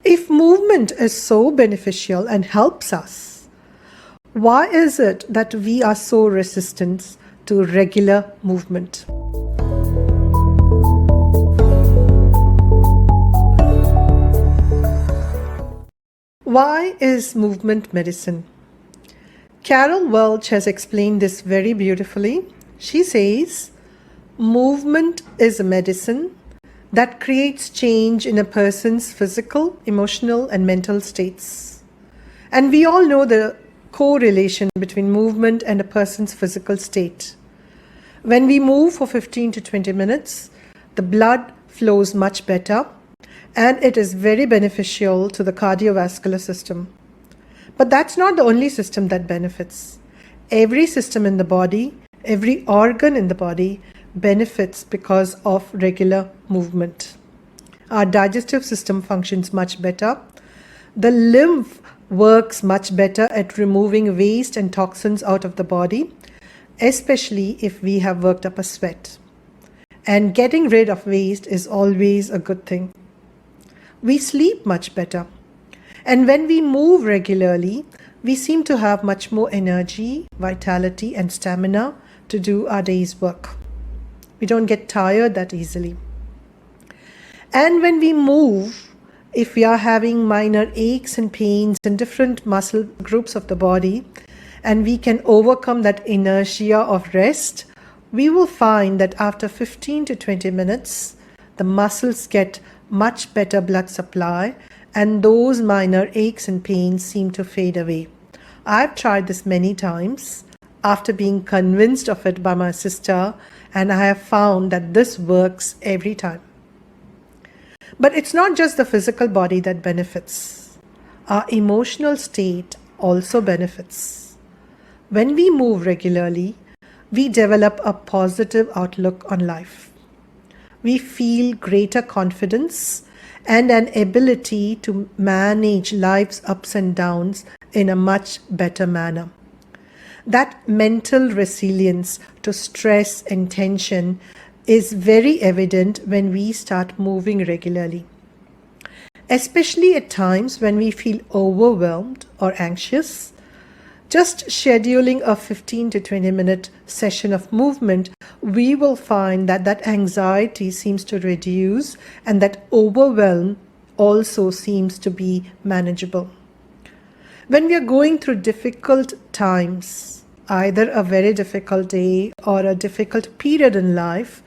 If movement is so beneficial and helps us, why is it that we are so resistant to regular movement? Why is movement medicine? Carol Welch has explained this very beautifully. She says, movement is a medicine that creates change in a person's physical, emotional, and mental states. And we all know the correlation between movement and a person's physical state. When we move for 15 to 20 minutes, the blood flows much better, and it is very beneficial to the cardiovascular system. But that's not the only system that benefits. Every system in the body, every organ in the body benefits because of regular movement. Our digestive system functions much better. The lymph works much better at removing waste and toxins out of the body, especially if we have worked up a sweat. And getting rid of waste is always a good thing. We sleep much better. And when we move regularly, we seem to have much more energy, vitality, and stamina to do our day's work. We don't get tired that easily. And when we move, if we are having minor aches and pains in different muscle groups of the body, and we can overcome that inertia of rest, we will find that after 15 to 20 minutes, the muscles get much better blood supply, and those minor aches and pains seem to fade away. I've tried this many times after being convinced of it by my sister, and I have found that this works every time. But it's not just the physical body that benefits. Our emotional state also benefits. When we move regularly, we develop a positive outlook on life. We feel greater confidence and an ability to manage life's ups and downs in a much better manner. That mental resilience to stress and tension is very evident when we start moving regularly. Especially at times when we feel overwhelmed or anxious, just scheduling a 15 to 20 minute session of movement, we will find that that anxiety seems to reduce and that overwhelm also seems to be manageable. When we are going through difficult times, either a very difficult day or a difficult period in life,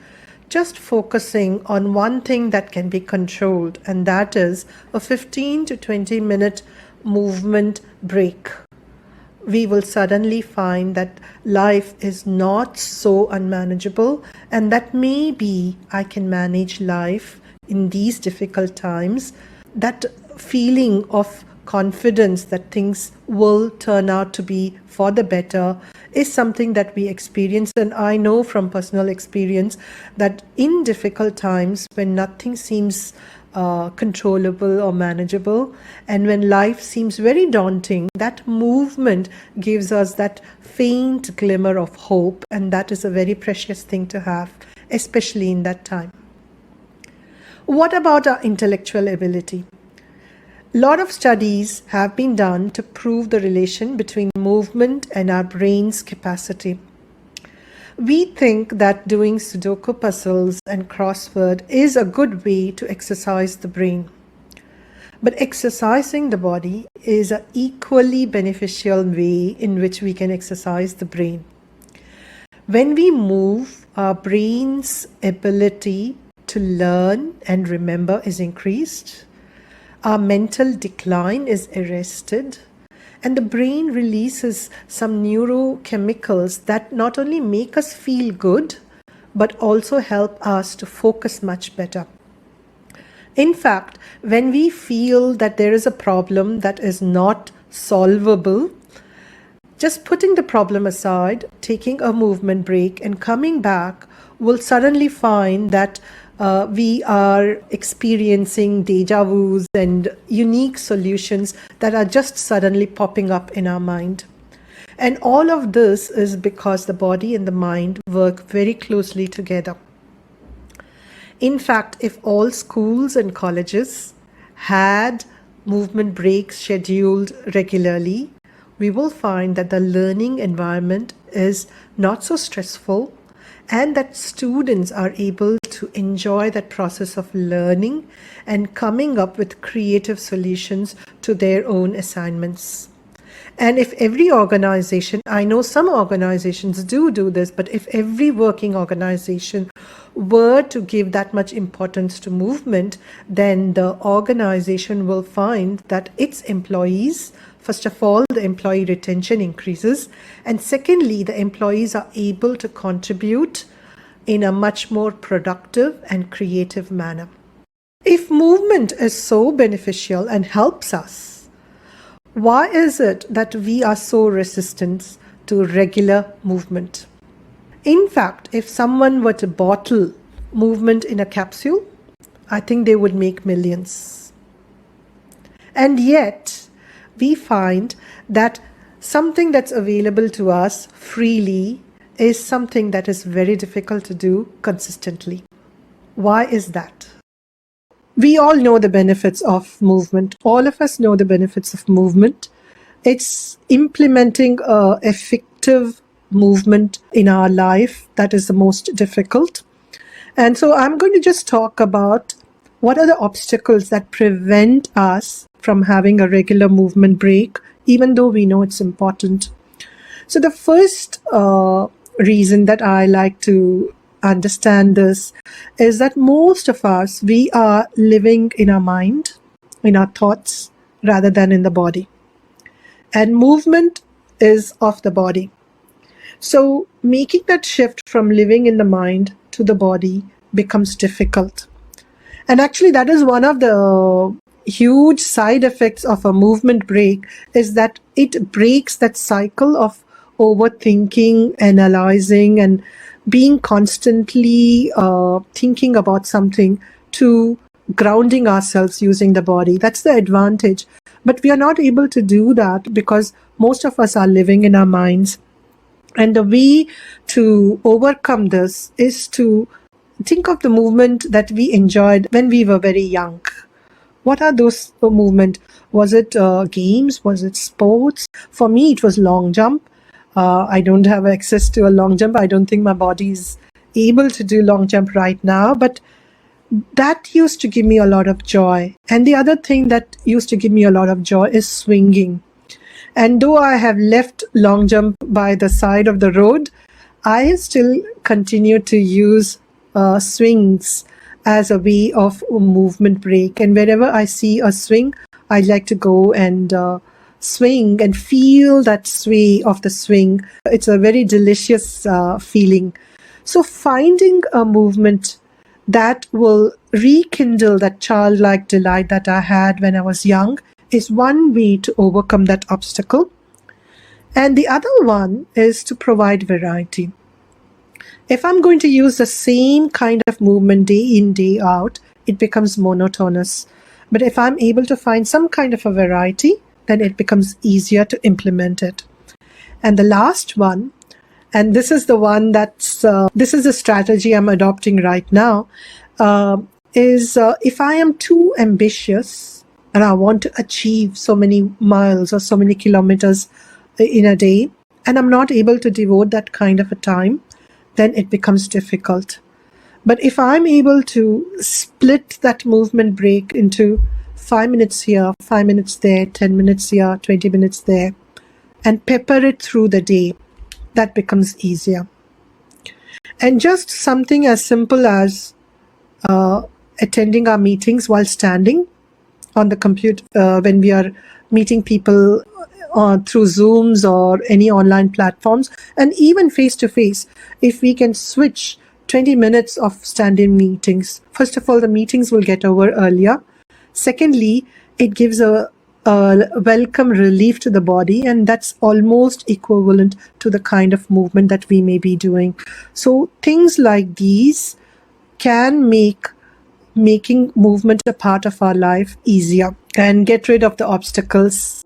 just focusing on one thing that can be controlled, and that is a 15 to 20 minute movement break. We will suddenly find that life is not so unmanageable, and that maybe I can manage life in these difficult times. That feeling of confidence that things will turn out to be for the better is something that we experience. And I know from personal experience that in difficult times when nothing seems controllable or manageable, and when life seems very daunting, that movement gives us that faint glimmer of hope, and that is a very precious thing to have, especially in that time. What about our intellectual ability? A lot of studies have been done to prove the relation between movement and our brain's capacity. We think that doing Sudoku puzzles and crossword is a good way to exercise the brain. But exercising the body is an equally beneficial way in which we can exercise the brain. When we move, our brain's ability to learn and remember is increased. Our mental decline is arrested, and the brain releases some neurochemicals that not only make us feel good, but also help us to focus much better. In fact, when we feel that there is a problem that is not solvable, just putting the problem aside, taking a movement break and coming back, we'll suddenly find that we are experiencing deja vus and unique solutions that are just suddenly popping up in our mind. And all of this is because the body and the mind work very closely together. In fact, if all schools and colleges had movement breaks scheduled regularly, we will find that the learning environment is not so stressful and that students are able to enjoy that process of learning and coming up with creative solutions to their own assignments. And if every organization, I know some organizations do this, but if every working organization were to give that much importance to movement, then the organization will find that its employees, first of all, the employee retention increases, and secondly, the employees are able to contribute in a much more productive and creative manner. If movement is so beneficial and helps us, why is it that we are so resistant to regular movement? In fact, if someone were to bottle movement in a capsule, I think they would make millions. And yet, we find that something that's available to us freely is something that is very difficult to do consistently. Why is that? We all know the benefits of movement. All of us know the benefits of movement. It's implementing an effective movement in our life that is the most difficult. And so I'm going to just talk about what are the obstacles that prevent us from having a regular movement break, even though we know it's important. So the first reason that I like to understand this is that most of us, we are living in our mind, in our thoughts, rather than in the body. And movement is of the body. So making that shift from living in the mind to the body becomes difficult. And actually that is one of the huge side effects of a movement break, is that it breaks that cycle of overthinking, analyzing, and being constantly thinking about something to grounding ourselves using the body. That's the advantage. But we are not able to do that because most of us are living in our minds. And the way to overcome this is to think of the movement that we enjoyed when we were very young. What are those movements? Was it games? Was it sports? For me, it was long jump. I don't have access to a long jump. I don't think my body is able to do long jump right now, but that used to give me a lot of joy. And the other thing that used to give me a lot of joy is swinging. And though I have left long jump by the side of the road, I still continue to use swings as a way of movement break. And wherever I see a swing, I like to go and swing and feel that sway of the swing. It's a very delicious feeling. So finding a movement that will rekindle that childlike delight that I had when I was young is one way to overcome that obstacle. And the other one is to provide variety. If I'm going to use the same kind of movement day in, day out, it becomes monotonous. But if I'm able to find some kind of a variety, then it becomes easier to implement it. And the last one, and this is the one this is the strategy I'm adopting right now, is if I am too ambitious and I want to achieve so many miles or so many kilometers in a day, and I'm not able to devote that kind of a time, then it becomes difficult. But if I'm able to split that movement break into 5 minutes here, 5 minutes there, 10 minutes here, 20 minutes there, and pepper it through the day, that becomes easier. And just something as simple as attending our meetings while standing on the computer, when we are meeting people through Zooms or any online platforms, and even face-to-face, if we can switch 20 minutes of standing meetings. First of all, the meetings will get over earlier. Secondly, it gives a welcome relief to the body, and that's almost equivalent to the kind of movement that we may be doing. So things like these can make making movement a part of our life easier and get rid of the obstacles.